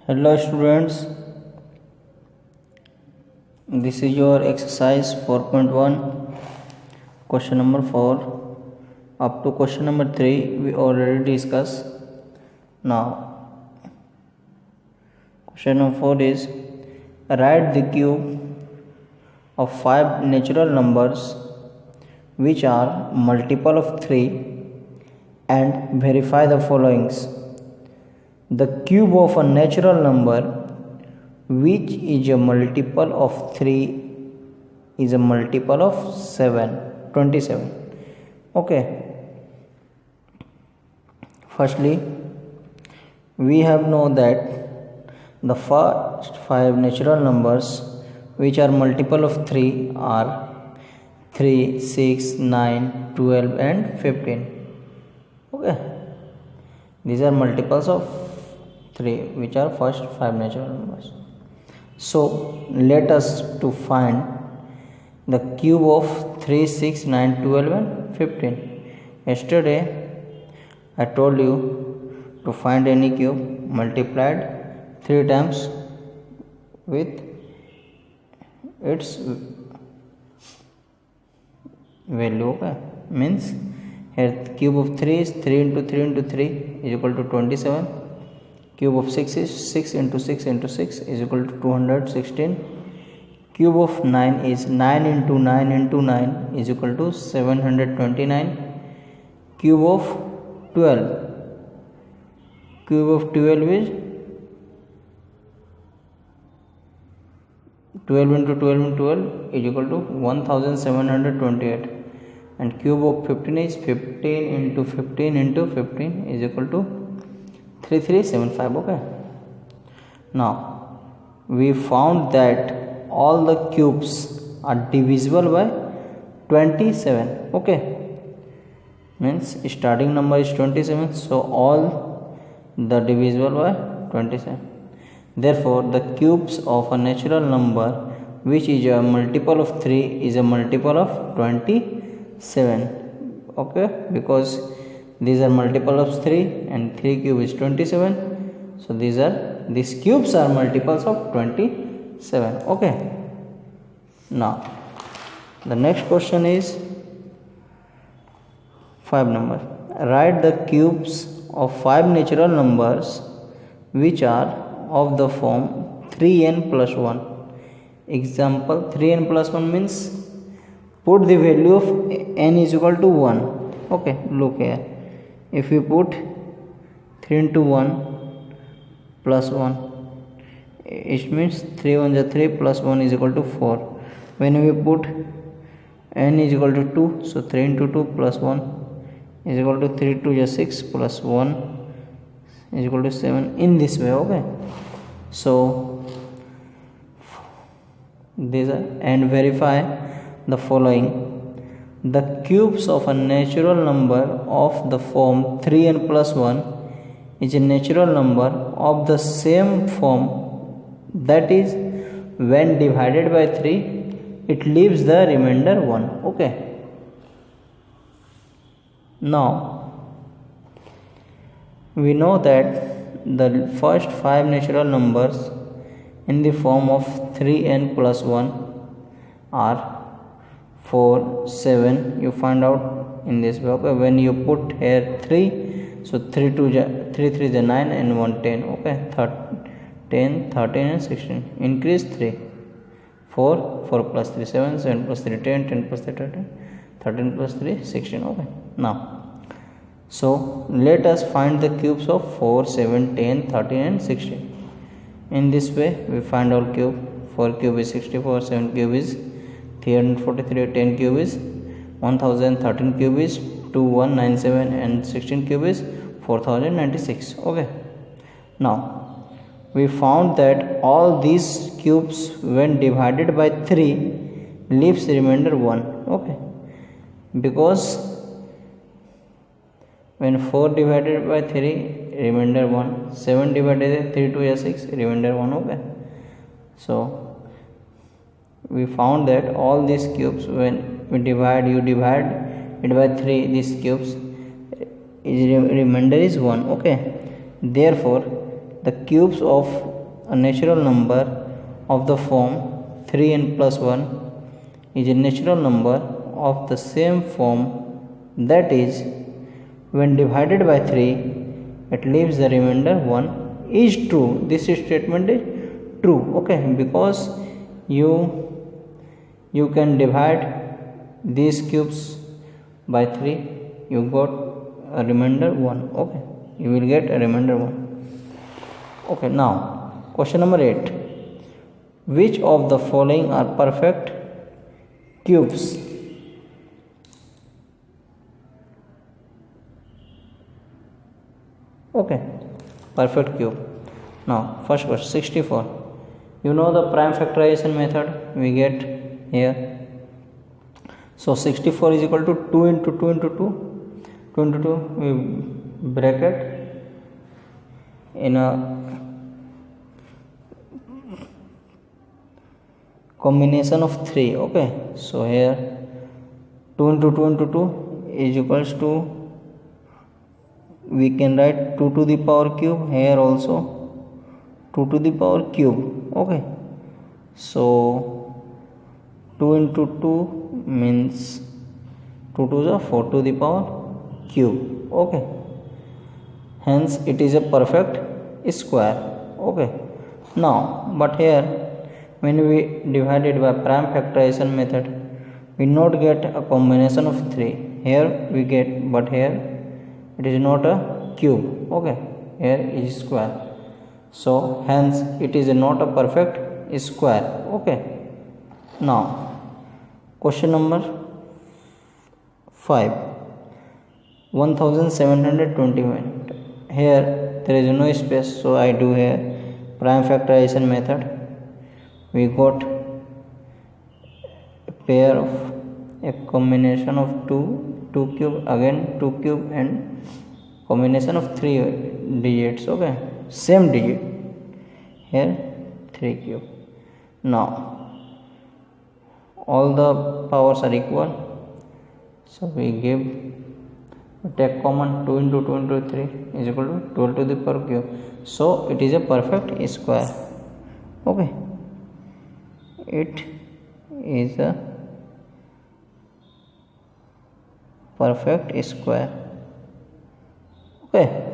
Hello students, this is your exercise 4.1 question number 4 up to question number 3 we already discussed. Now question number 4 is write the cube of 5 natural numbers which are multiple of 3 and verify the followings. The cube of a natural number which is a multiple of 3 is a multiple of 27. Okay, firstly we have known that the first 5 natural numbers which are multiple of 3 are 3, 6, 9, 12 and 15. Okay, these are multiples of 3 which are first 5 natural numbers. So let us to find the cube of 3, 6, 9, 12 and 15. Yesterday I told you to find any cube multiplied 3 times with its value. Okay, means here the cube of 3 is 3 into 3 into 3 is equal to 27. Cube of 6 is 6 into 6 into 6 is equal to 216. Cube of 9 is 9 into 9 into 9 is equal to 729. Cube of 12. Cube of 12 is 12 into 12 into 12 is equal to 1728. And cube of 15 is 15 into 15 into 15 is equal to 3375. Okay, now we found that all the cubes are divisible by 27. Okay, means starting number is 27, so all the divisible by 27. Therefore the cubes of a natural number which is a multiple of 3 is a multiple of 27. Okay, because these are multiple of 3 and 3 cube is 27. So these cubes are multiples of 27. Okay, now the next question is 5 number. Write the cubes of 5 natural numbers which are of the form 3n plus 1. Example, 3n plus 1 means put the value of n is equal to 1. Okay, look here. If we put 3 into 1 plus 1, it means 3 1 is 3 plus 1 is equal to 4. When we put n is equal to 2, so 3 into 2 plus 1 is equal to 3 2 is 6 plus 1 is equal to 7. In this way. Okay, so these are, and verify the following. The cubes of a natural number of the form 3n plus 1 is a natural number of the same form, that is when divided by 3 it leaves the remainder 1. Okay, now we know that the first 5 natural numbers in the form of 3n plus 1 are 4, 7. You find out in this way. Okay, when you put here 3, so 3 3 is 9 and 1 10. Okay, 10, 13 and 16. Increase 3, 4 plus 3 7, 7 plus 3 10, 10 plus 3 13, 13 plus 3 16. Okay, now so let us find the cubes of 4, 7, 10, 13 and 16. In this way we find all cube. 4 cube is 64, 7 cube is 343, 10 cube is 1000, 13 cube is 2197 and 16 cube is 4096. Okay, now we found that all these cubes when divided by 3 leaves remainder 1. Okay, because when 4 divided by 3 remainder 1, 7 divided by 3 2 is 6 remainder 1. Okay, so we found that all these cubes when you divide it by 3, these cubes remainder is 1. Okay, therefore the cubes of a natural number of the form 3n plus 1 is a natural number of the same form, that is, when divided by 3 it leaves the remainder 1, is true. This statement is true, okay, because you can divide these cubes by 3, you got a remainder 1, okay, you will get a remainder 1. Okay, now question number 8, which of the following are perfect cubes? Okay, perfect cube. Now first question, 64. You know the prime factorization method we get here. So 64 is equal to 2 into 2 into 2. 2 into 2 we bracket in a combination of 3. Okay, so here 2 into 2 into 2 is equals to, we can write 2 to the power cube, here also 2 to the power cube. Okay, so 2 into 2 means 2 to the 4 to the power cube. Okay, hence it is a perfect square. Okay, now but here when we divide it by prime factorization method, we not get a combination of 3. Here we get, but here it is not a cube. Okay, here is square, so hence it is not a perfect square. Okay, now question number 5, 1721. Here there is no space, so I do here prime factorization method. We got a pair of a combination of 2 cube, again 2 cube, and combination of 3 digits. Okay, same digit, here 3 cube. Now all the powers are equal, so we take common 2 into 2 into 3 is equal to 12 to the power cube, so it is a perfect square. Okay, it is a perfect square. Okay.